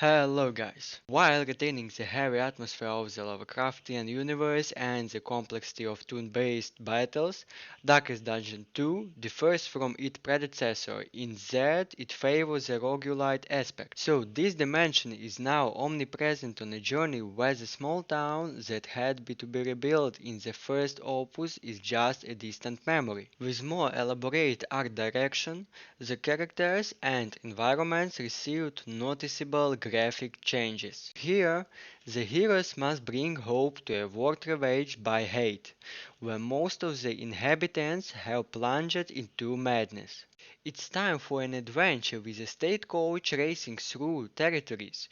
Hello guys! While retaining the heavy atmosphere of the Lovecraftian universe and the complexity of turn-based battles, Darkest Dungeon 2 differs from its predecessor in that it favors a roguelite aspect. So this dimension is now omnipresent on a journey where the small town that had to be rebuilt in the first opus is just a distant memory. With more elaborate art direction, the characters and environments received noticeable graphic changes. Here, the heroes must bring hope to a world ravaged by hate, where most of the inhabitants have plunged into madness. It's time for an adventure with a stagecoach racing through territories,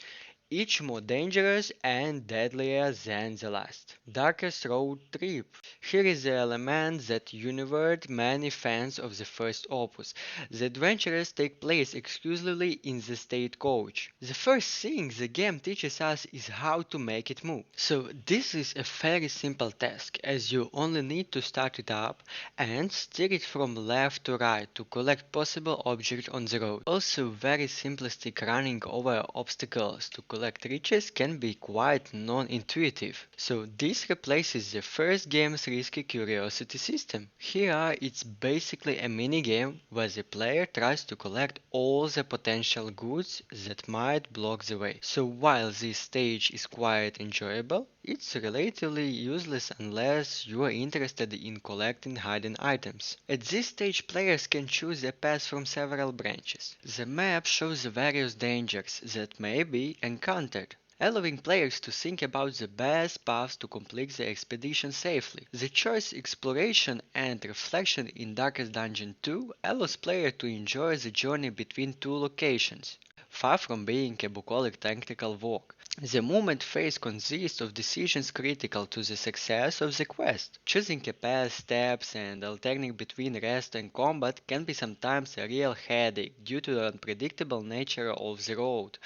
each more dangerous and deadlier than the last. Darkest Road Trip. Here is the element that united many fans of the first opus. The adventures take place exclusively in the stagecoach. The first thing the game teaches us is how to make it move. So this is a very simple task, as you only need to start it up and steer it from left to right to collect possible objects on the road. Also, very simplistic running over obstacles to collect riches can be quite non-intuitive. So this replaces the first game's risky curiosity system. Here it's basically a minigame where the player tries to collect all the potential goods that might block the way. So while this stage is quite enjoyable, it's relatively useless unless you are interested in collecting hidden items. At this stage, players can choose a path from several branches. The map shows the various dangers that may be encountered, allowing players to think about the best paths to complete the expedition safely. The choice, exploration, and reflection in Darkest Dungeon 2 allows players to enjoy the journey between two locations, far from being a bucolic tactical walk. The movement phase consists of decisions critical to the success of the quest. Choosing a path, steps, and alternating between rest and combat can be sometimes a real headache due to the unpredictable nature of the road,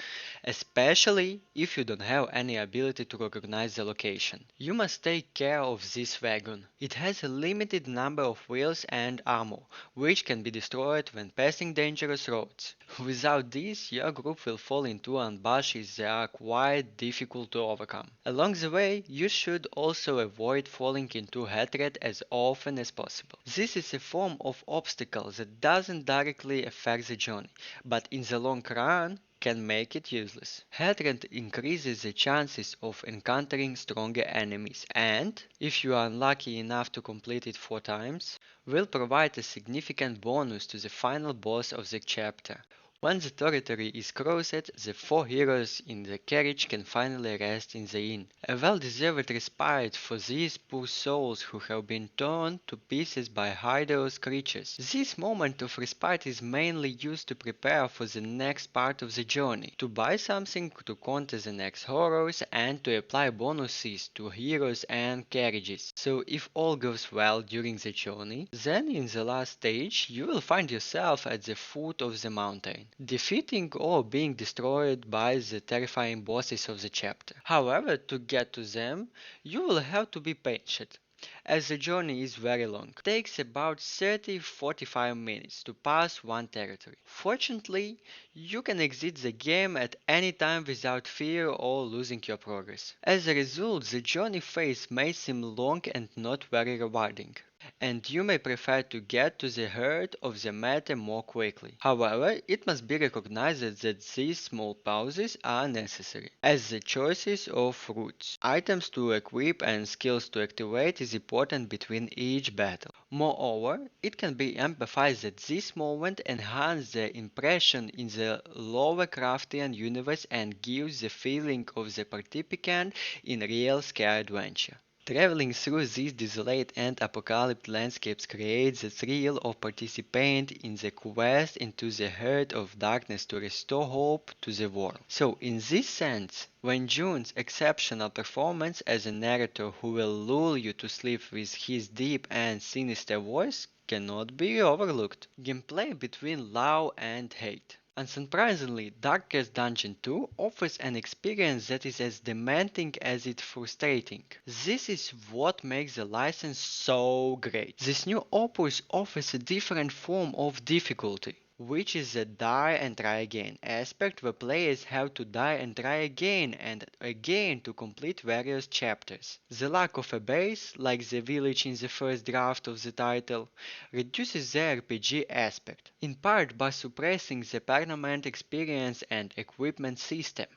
especially if you don't have any ability to recognize the location. You must take care of this wagon. It has a limited number of wheels and ammo, which can be destroyed when passing dangerous roads. Without this, your group will fall into ambushes that are quite difficult to overcome. Along the way, you should also avoid falling into hatred as often as possible. This is a form of obstacle that doesn't directly affect the journey, but in the long run can make it useless. Hatred increases the chances of encountering stronger enemies and, if you are unlucky enough to complete it 4 times, will provide a significant bonus to the final boss of the chapter. When the territory is crossed, the 4 heroes in the carriage can finally rest in the inn. A well-deserved respite for these poor souls who have been torn to pieces by hideous creatures. This moment of respite is mainly used to prepare for the next part of the journey, to buy something to counter the next horrors, and to apply bonuses to heroes and carriages. So if all goes well during the journey, then in the last stage you will find yourself at the foot of the mountain, defeating or being destroyed by the terrifying bosses of the chapter. However, to get to them, you will have to be patient, as the journey is very long. It takes about 30-45 minutes to pass one territory. Fortunately, you can exit the game at any time without fear or losing your progress. As a result, the journey phase may seem long and not very rewarding, and you may prefer to get to the heart of the matter more quickly. However, it must be recognized that these small pauses are necessary, as the choices of routes, items to equip and skills to activate is important between each battle. Moreover, it can be emphasized that this moment enhances the impression in the Lovecraftian universe and gives the feeling of the participant in real scare adventure. Traveling through these desolate and apocalyptic landscapes creates the thrill of participating in the quest into the heart of darkness to restore hope to the world. So, in this sense, when June's exceptional performance as a narrator who will lull you to sleep with his deep and sinister voice cannot be overlooked. Gameplay between love and hate. Unsurprisingly, Darkest Dungeon 2 offers an experience that is as demanding as it's frustrating. This is what makes the license so great. This new opus offers a different form of difficulty. which is the die and try again aspect where players have to die and try again and again to complete various chapters. The lack of a base, like the village in the first draft of the title, reduces the RPG aspect, in part by suppressing the permanent experience and equipment system.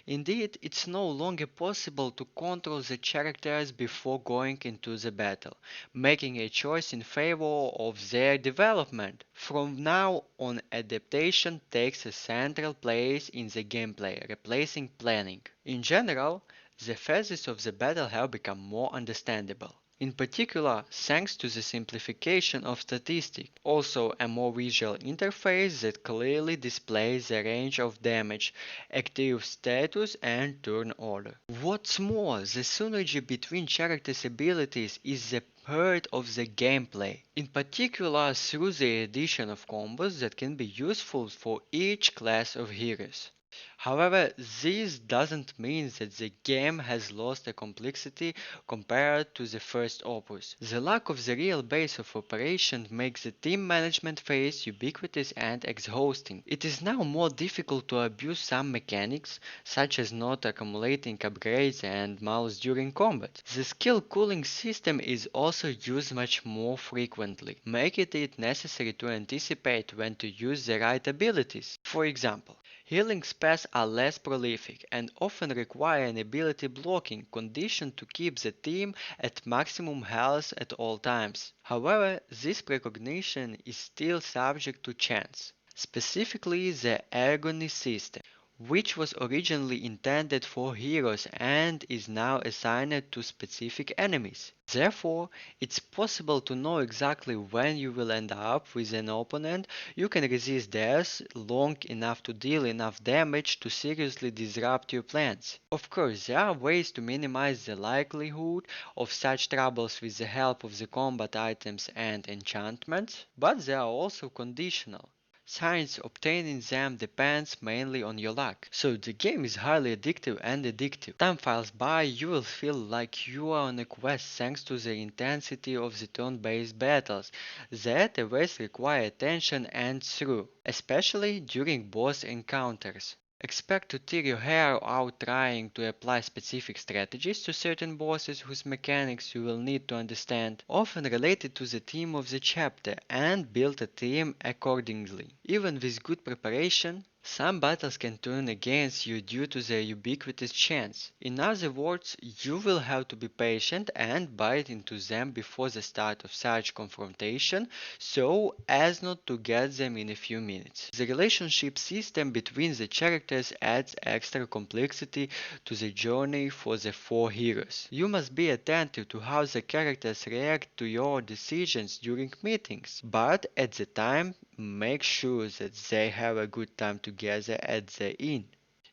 Indeed, it's no longer possible to control the characters before going into the battle, making a choice in favor of their development. From now on, adaptation takes a central place in the gameplay, replacing planning. In general, the phases of the battle have become more understandable. In particular, thanks to the simplification of statistics, also a more visual interface that clearly displays the range of damage, active status and turn order. What's more, the synergy between characters' abilities is the heart of the gameplay, in particular through the addition of combos that can be useful for each class of heroes. However, this doesn't mean that the game has lost a complexity compared to the first opus. The lack of the real base of operation makes the team management phase ubiquitous and exhausting. It is now more difficult to abuse some mechanics, such as not accumulating upgrades and malus during combat. The skill cooling system is also used much more frequently, making it necessary to anticipate when to use the right abilities. For example, healing spells are less prolific and often require an ability blocking condition to keep the team at maximum health at all times. However, this precognition is still subject to chance, specifically the agony system, which was originally intended for heroes and is now assigned to specific enemies. Therefore, it's possible to know exactly when you will end up with an opponent you can resist death long enough to deal enough damage to seriously disrupt your plans. Of course, there are ways to minimize the likelihood of such troubles with the help of the combat items and enchantments, but they are also conditional. Since obtaining them depends mainly on your luck. So the game is highly addictive and addictive. Time flies by, you will feel like you are on a quest thanks to the intensity of the turn-based battles that always require attention and through, especially during boss encounters. Expect to tear your hair out trying to apply specific strategies to certain bosses whose mechanics you will need to understand, often related to the theme of the chapter, and build a team accordingly. Even with good preparation, some battles can turn against you due to their ubiquitous chance. In other words, you will have to be patient and bite into them before the start of such confrontation so as not to get them in a few minutes. The relationship system between the characters adds extra complexity to the journey for the four heroes. You must be attentive to how the characters react to your decisions during meetings, but at the time make sure that they have a good time together at the inn.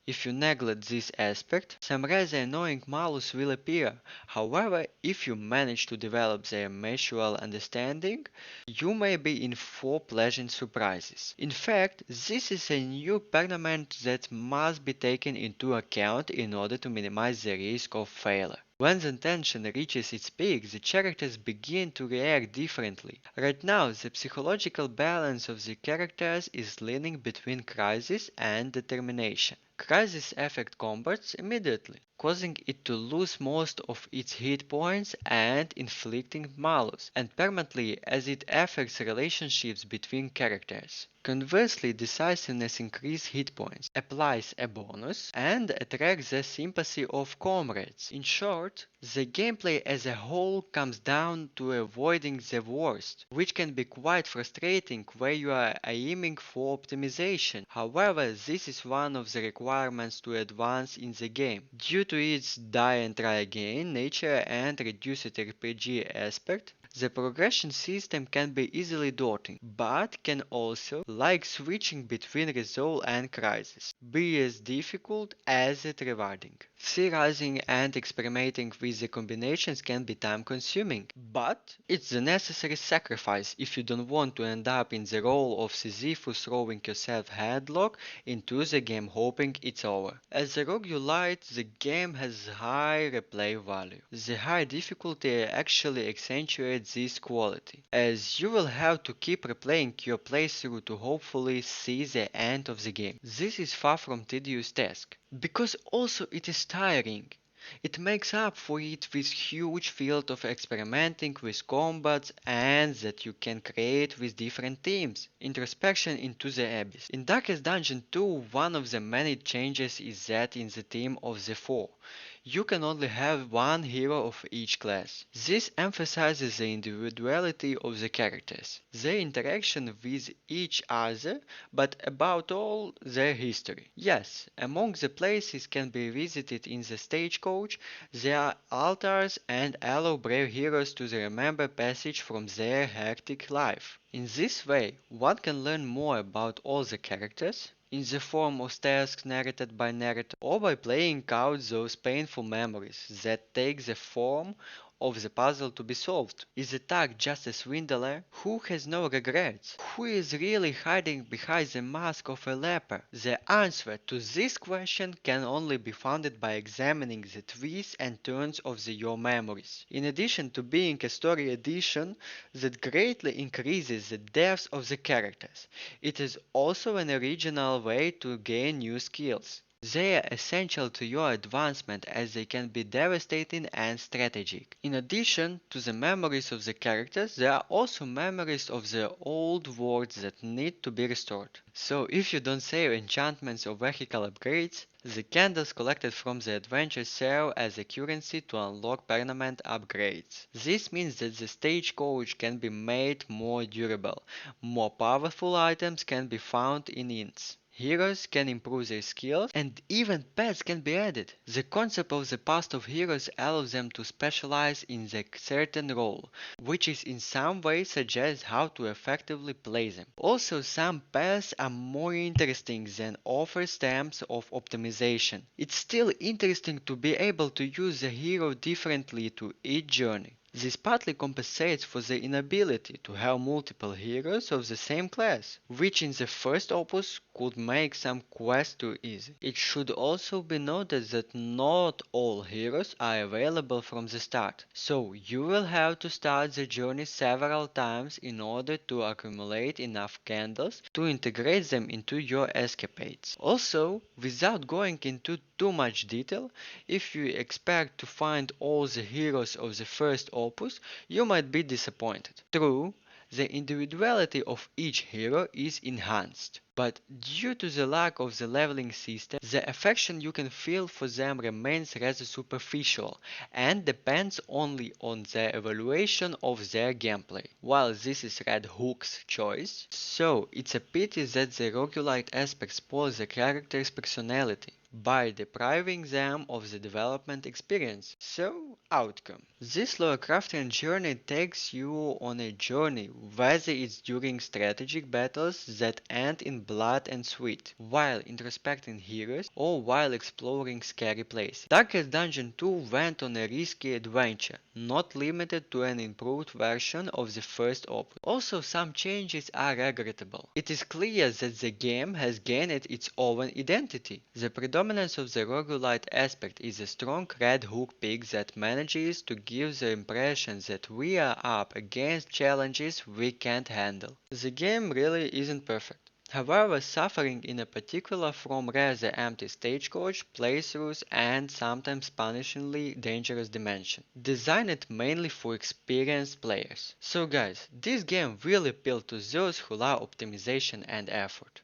If you neglect this aspect, some rather annoying malus will appear. However, if you manage to develop their mutual understanding, you may be in for pleasant surprises. In fact, this is a new permanent that must be taken into account in order to minimize the risk of failure. When the tension reaches its peak, the characters begin to react differently. Right now, the psychological balance of the characters is leaning between crisis and determination. Crisis affect combats immediately, causing it to lose most of its hit points and inflicting malus, and permanently as it affects relationships between characters. Conversely, decisiveness increases hit points, applies a bonus, and attracts the sympathy of comrades. In short, the gameplay as a whole comes down to avoiding the worst, which can be quite frustrating where you are aiming for optimization. However, this is one of the requirements to advance in the game. Due to its die and try again nature and reduced RPG aspect, the progression system can be easily daunting, but can also, like switching between resolve and crisis, be as difficult as it rewarding. Theorizing and experimenting with the combinations can be time consuming, but it's the necessary sacrifice if you don't want to end up in the role of Sisyphus throwing yourself headlock into the game hoping it's over. As a roguelite, the game has high replay value. The high difficulty actually accentuates optimize this quality, as you will have to keep replaying your playthrough to hopefully see the end of the game. This is far from tedious task, because also it is tiring. It makes up for it with huge field of experimenting with combats and that you can create with different teams. Introspection into the abyss. In Darkest Dungeon 2, one of the many changes is that in the team of the four, you can only have one hero of each class. This emphasizes the individuality of the characters, their interaction with each other, but about all their history. Yes, among the places can be visited in the stagecoach, there are altars and allow brave heroes to remember passage from their hectic life. In this way, one can learn more about all the characters, in the form of tasks narrated by narrator, or by playing out those painful memories that take the form of the puzzle to be solved. Is the tag just a swindler who has no regrets? Who is really hiding behind the mask of a leper? The answer to this question can only be found by examining the twists and turns of your memories. In addition to being a story addition that greatly increases the depth of the characters, it is also an original way to gain new skills. They are essential to your advancement as they can be devastating and strategic. In addition to the memories of the characters, there are also memories of the old worlds that need to be restored. So if you don't save enchantments or vehicle upgrades, the candles collected from the adventure serve as a currency to unlock permanent upgrades. This means that the stagecoach can be made more durable, more powerful items can be found in inns. Heroes can improve their skills, and even pets can be added. The concept of the past of heroes allows them to specialize in a certain role, which is in some way suggests how to effectively play them. Also, some paths are more interesting than offer stamps of optimization. It's still interesting to be able to use the hero differently to each journey. This partly compensates for the inability to have multiple heroes of the same class, which in the first opus could make some quests too easy. It should also be noted that not all heroes are available from the start, so you will have to start the journey several times in order to accumulate enough candles to integrate them into your escapades. Also, without going into too much detail, if you expect to find all the heroes of the first opus, you might be disappointed. True, the individuality of each hero is enhanced, but due to the lack of the leveling system, the affection you can feel for them remains rather superficial and depends only on the evaluation of their gameplay. While this is Red Hook's choice, so it's a pity that the roguelike aspect spoils the character's personality by depriving them of the development experience. So, outcome. This Lovecraftian journey takes you on a journey, whether it's during strategic battles that end in blood and sweat, while introspecting heroes, or while exploring scary places. Darkest Dungeon 2 went on a risky adventure, not limited to an improved version of the first opus. Also, some changes are regrettable. It is clear that the game has gained its own identity. The predominance of the roguelite aspect is a strong red hook pick that manages to give the impression that we are up against challenges we can't handle. The game really isn't perfect, however, suffering in particular from rather empty stagecoach playthroughs and sometimes punishingly dangerous dimension, designed mainly for experienced players. So guys, this game will appeal to those who love optimization and effort.